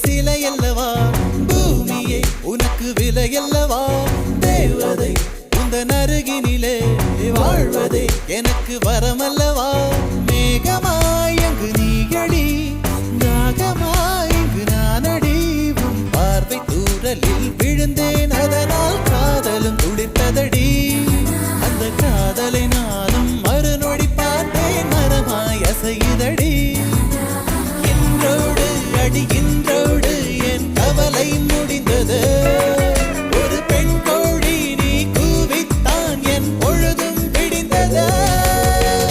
சிலையல்லவா பூமியே உனக்கு விலையல்லவா தேவதை உந்தன் அருகினிலே வாழ்வதே எனக்கு வரமல்லவா மேகமாய் அங்கு நீயடி நாகமாய் இங்கு நானடி உன் பார்வை தூரலில் விழுந்தேன் அதனால் காதலும் துடித்ததடி அந்த காதலை நானும் மறுநொடி பார்த்தேன் மரமாய் அசையுதடி என்றோடு அடியின்